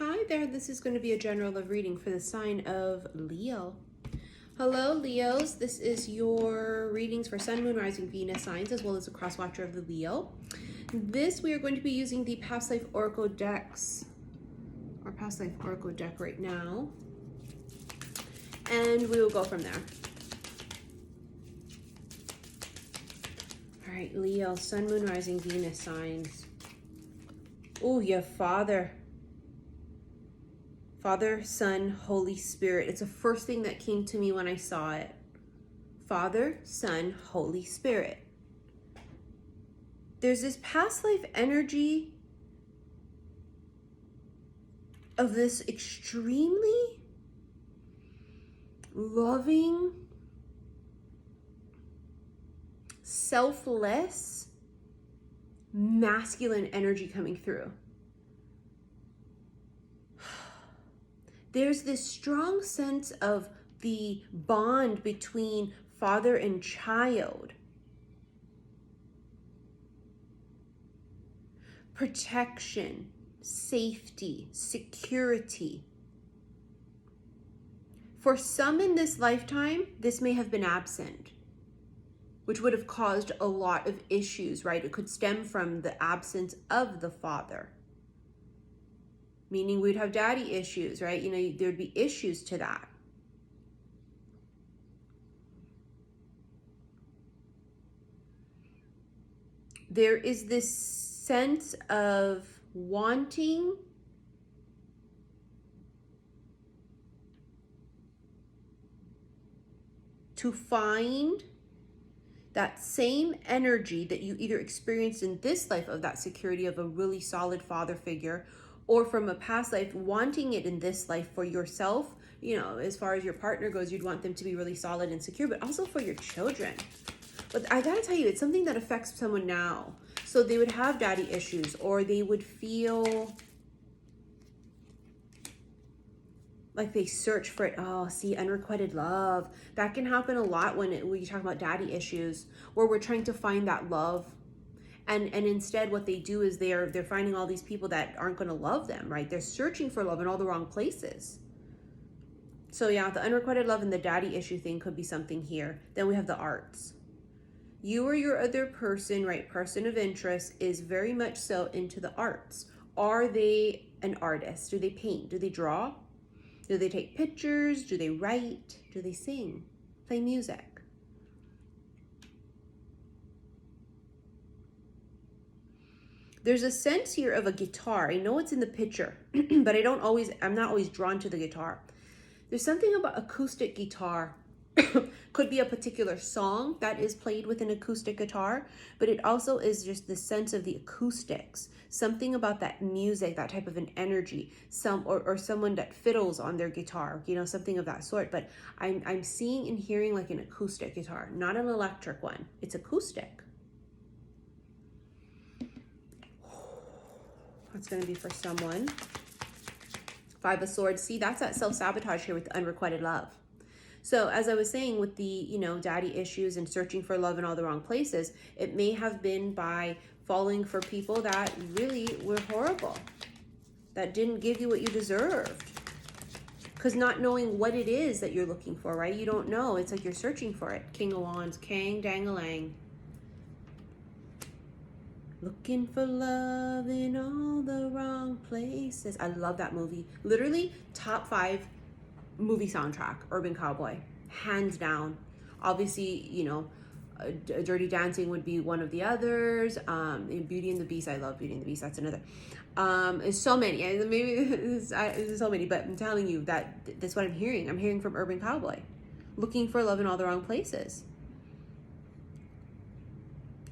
Hi there, this is going to be a general love reading for the sign of Leo. Hello Leos, this is your readings for Sun, Moon, Rising, Venus signs as well as a cross watcher of the Leo. This we are going to be using the Past Life Oracle decks, or Past Life Oracle deck right now, and we will go from there. All right, Leo, Sun, Moon, Rising, Venus signs. Oh, your Father, Son, Holy Spirit. It's the first thing that came to me when I saw it. Father, Son, Holy Spirit. There's this past life energy of this extremely loving, selfless, masculine energy coming through. There's this strong sense of the bond between father and child. Protection, safety, security. For some in this lifetime, this may have been absent, which would have caused a lot of issues, right? It could stem from the absence of the father. Meaning we'd have daddy issues, right? You know, there'd be issues to that. There is this sense of wanting to find that same energy that you either experienced in this life of that security of a really solid father figure, or from a past life, wanting it in this life for yourself. You know, as far as your partner goes, you'd want them to be really solid and secure, but also for your children. But I gotta tell you, it's something that affects someone now. So they would have daddy issues, or they would feel like they search for it. Oh, see, unrequited love. That can happen a lot when you talk about daddy issues, where we're trying to find that love. And instead what they do is they're finding all these people that aren't going to love them, right? They're searching for love in all the wrong places. So yeah, the unrequited love and the daddy issue thing could be something here. Then we have the arts. You or your other person, right, person of interest, is very much so into the arts. Are they an artist? Do they paint? Do they draw? Do they take pictures? Do they write? Do they sing? Play music? There's a sense here of a guitar. I know it's in the picture, but I'm not always drawn to the guitar. There's something about acoustic guitar. Could be a particular song that is played with an acoustic guitar, but it also is just the sense of the acoustics. Something about that music, that type of an energy, or someone that fiddles on their guitar, you know, something of that sort. But I'm seeing and hearing like an acoustic guitar, not an electric one. It's acoustic. That's going to be for someone. Five of Swords. See, that's that self-sabotage here with the unrequited love. So as I was saying with the, you know, daddy issues and searching for love in all the wrong places, it may have been by falling for people that really were horrible, that didn't give you what you deserved. Because not knowing what it is that you're looking for, right? You don't know. It's like you're searching for it. King of Wands, Kang Dang-a-lang. Looking for love in all the wrong places. I love that movie. Literally top 5 movie soundtrack, Urban Cowboy, hands down. Obviously, you know, Dirty Dancing would be one of the others. Beauty and the Beast, I love Beauty and the Beast. That's another. There's so many. Maybe there's so many, but I'm telling you that's what I'm hearing. I'm hearing from Urban Cowboy. Looking for love in all the wrong places.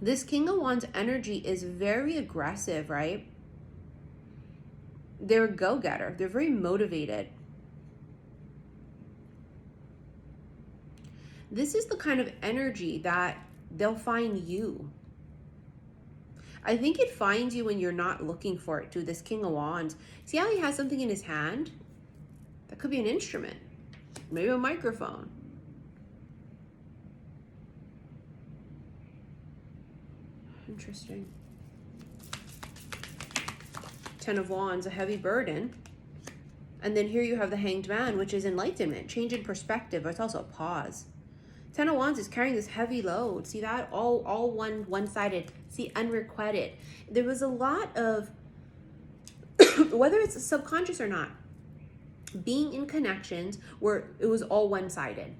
This King of Wands energy is very aggressive, right? They're a go-getter. They're very motivated. This is the kind of energy that they'll find you. I think it finds you when you're not looking for it too, this King of Wands. See how he has something in his hand? That could be an instrument, maybe a microphone. Interesting. 10 of Wands, a heavy burden. And then here you have the Hanged Man, which is enlightenment, change in perspective, but it's also a pause. Ten of Wands is carrying this heavy load. See that? All one-sided. See, unrequited. There was a lot of, whether it's subconscious or not, being in connections where it was all one-sided.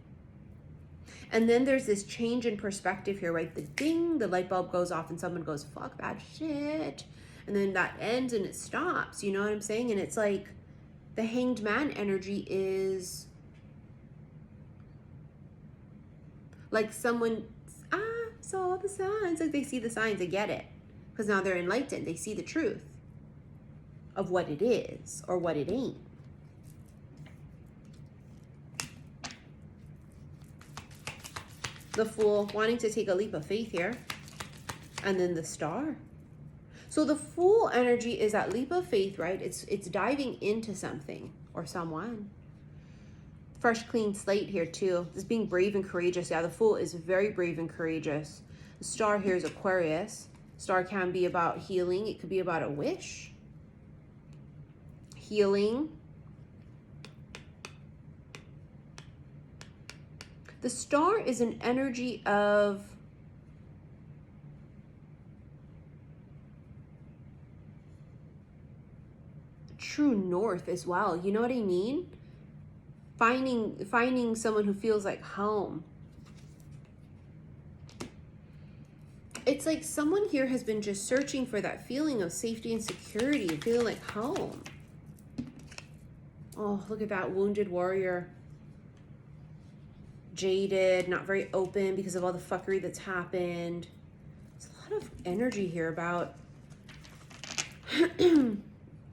And then there's this change in perspective here, right? The ding, the light bulb goes off and someone goes, fuck that shit. And then that ends and it stops, you know what I'm saying? And it's like the Hanged Man energy is like someone, saw the signs. Like they see the signs, they get it. Because now they're enlightened. They see the truth of what it is or what it ain't. The Fool, wanting to take a leap of faith here. And then the Star. So the Fool energy is that leap of faith, right? It's diving into something or someone. Fresh, clean slate here too. This being brave and courageous. Yeah, the Fool is very brave and courageous. The Star here is Aquarius. Star can be about healing. It could be about a wish. Healing. The Star is an energy of true north as well. You know what I mean? Finding someone who feels like home. It's like someone here has been just searching for that feeling of safety and security and feeling like home. Oh, look at that wounded warrior. Jaded, not very open because of all the fuckery that's happened. There's a lot of energy here about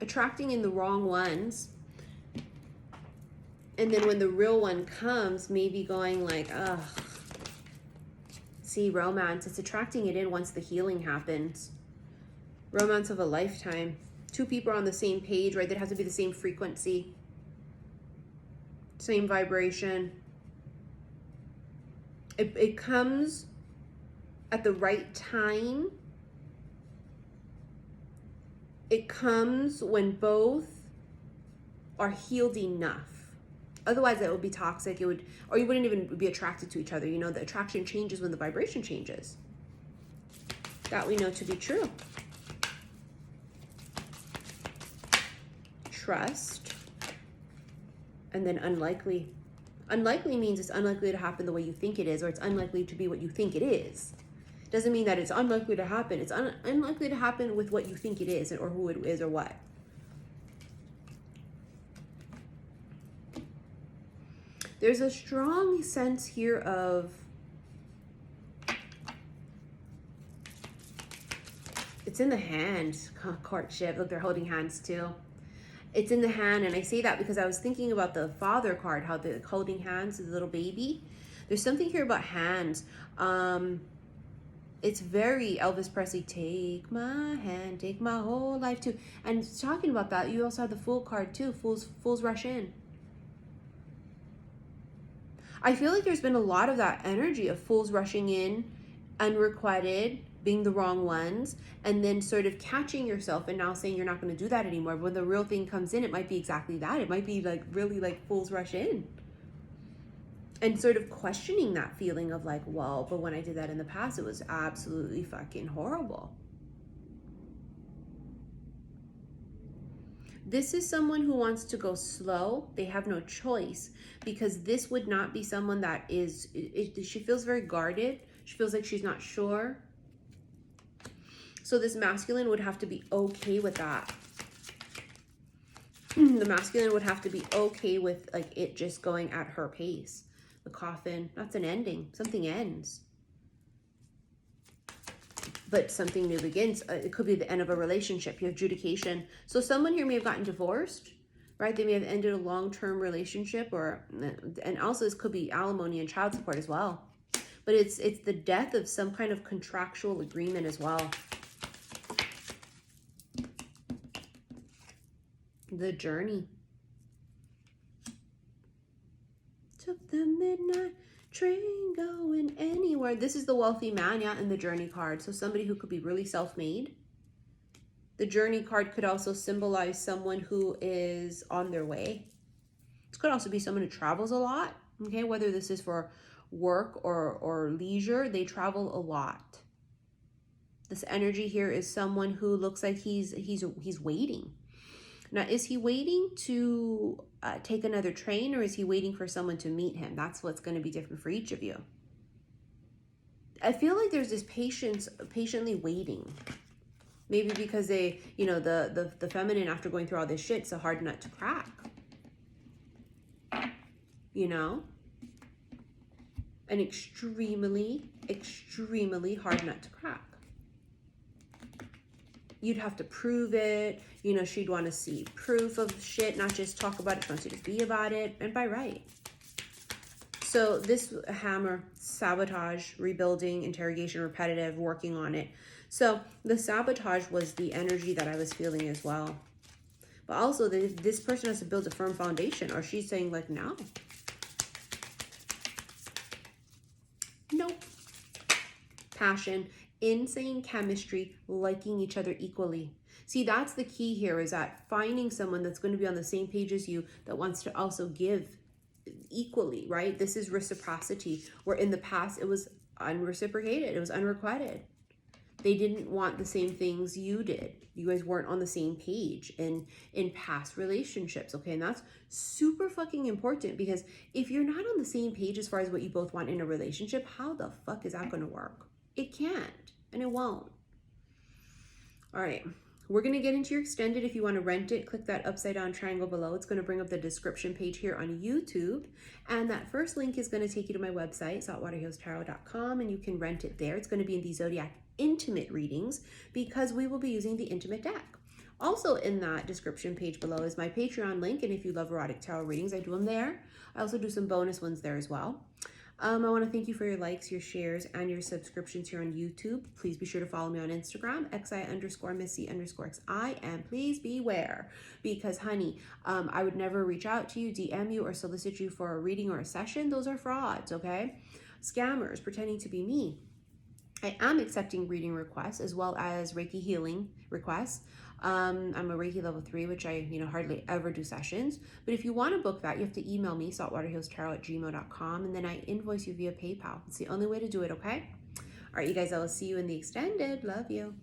attracting in the wrong ones. And then when the real one comes, maybe going like, ugh. See, romance, it's attracting it in once the healing happens. Romance of a lifetime. Two people are on the same page, right? That has to be the same frequency. Same vibration. It comes at the right time. It comes when both are healed enough. Otherwise, it would be toxic. It would, or you wouldn't even be attracted to each other. You know, the attraction changes when the vibration changes. That we know to be true. Trust. And then unlikely. Unlikely means it's unlikely to happen the way you think it is, or it's unlikely to be what you think it is. Doesn't mean that it's unlikely to happen. It's unlikely to happen with what you think it is, or who it is, or what. There's a strong sense here of, it's in the hand, courtship. Look, they're holding hands too. It's in the hand, and I say that because I was thinking about the Father card, how they're holding hands to the little baby. There's something here about hands. It's very Elvis Presley, take my hand, take my whole life too. And talking about that, you also have the Fool card too. Fools rush in. I feel like there's been a lot of that energy of fools rushing in, unrequited, being the wrong ones, and then sort of catching yourself and now saying you're not going to do that anymore. When the real thing comes in, it might be exactly that. It might be like really like fools rush in. And sort of questioning that feeling of like, well, but when I did that in the past, it was absolutely fucking horrible. This is someone who wants to go slow. They have no choice, because this would not be someone that is, she feels very guarded. She feels like she's not sure. So this masculine would have to be okay with that. The masculine would have to be okay with like it just going at her pace. The coffin, that's an ending. Something ends. But something new begins. It could be the end of a relationship. You have adjudication. So someone here may have gotten divorced, right? They may have ended a long-term relationship, or, and also this could be alimony and child support as well. But it's the death of some kind of contractual agreement as well. The Journey. Took the midnight train going anywhere. This is the wealthy man, yeah, in the Journey card. So somebody who could be really self-made. The Journey card could also symbolize someone who is on their way. This could also be someone who travels a lot, okay? Whether this is for work or leisure, they travel a lot. This energy here is someone who looks like he's waiting. Now, is he waiting to take another train, or is he waiting for someone to meet him? That's what's going to be different for each of you. I feel like there's this patiently waiting. Maybe because they, you know, the feminine, after going through all this shit, it's a hard nut to crack. You know? An extremely, extremely hard nut to crack. You'd have to prove it. You know, she'd want to see proof of shit, not just talk about it. She wants you to be about it, and by right. So this hammer, sabotage, rebuilding, interrogation, repetitive, working on it. So the sabotage was the energy that I was feeling as well. But also this person has to build a firm foundation, or she's saying like, no. Nope. Passion, insane chemistry, liking each other equally. See, that's the key here, is that finding someone that's going to be on the same page as you, that wants to also give equally, right? This is reciprocity, where in the past it was unreciprocated, it was unrequited. They didn't want the same things you did. You guys weren't on the same page in past relationships, okay? And that's super fucking important, because if you're not on the same page as far as what you both want in a relationship, how the fuck is that going to work? It can't, and it won't. All right, we're going to get into your extended. If you want to rent it, click that upside down triangle below. It's going to bring up the description page here on YouTube. And that first link is going to take you to my website, saltwaterhealstarot.com, and you can rent it there. It's going to be in the Zodiac Intimate readings, because we will be using the Intimate deck. Also in that description page below is my Patreon link, and if you love erotic tarot readings, I do them there. I also do some bonus ones there as well. I want to thank you for your likes, your shares, and your subscriptions here on YouTube. Please be sure to follow me on Instagram, xi_missy_xi, and please beware, because honey, I would never reach out to you, DM you, or solicit you for a reading or a session. Those are frauds, okay? Scammers pretending to be me. I am accepting reading requests as well as Reiki healing requests. I'm a Reiki level 3, which I hardly ever do sessions. But if you want to book that, you have to email me, saltwaterhealstarot@gmail.com, and then I invoice you via PayPal. It's the only way to do it, okay? All right, you guys, I will see you in the extended. Love you.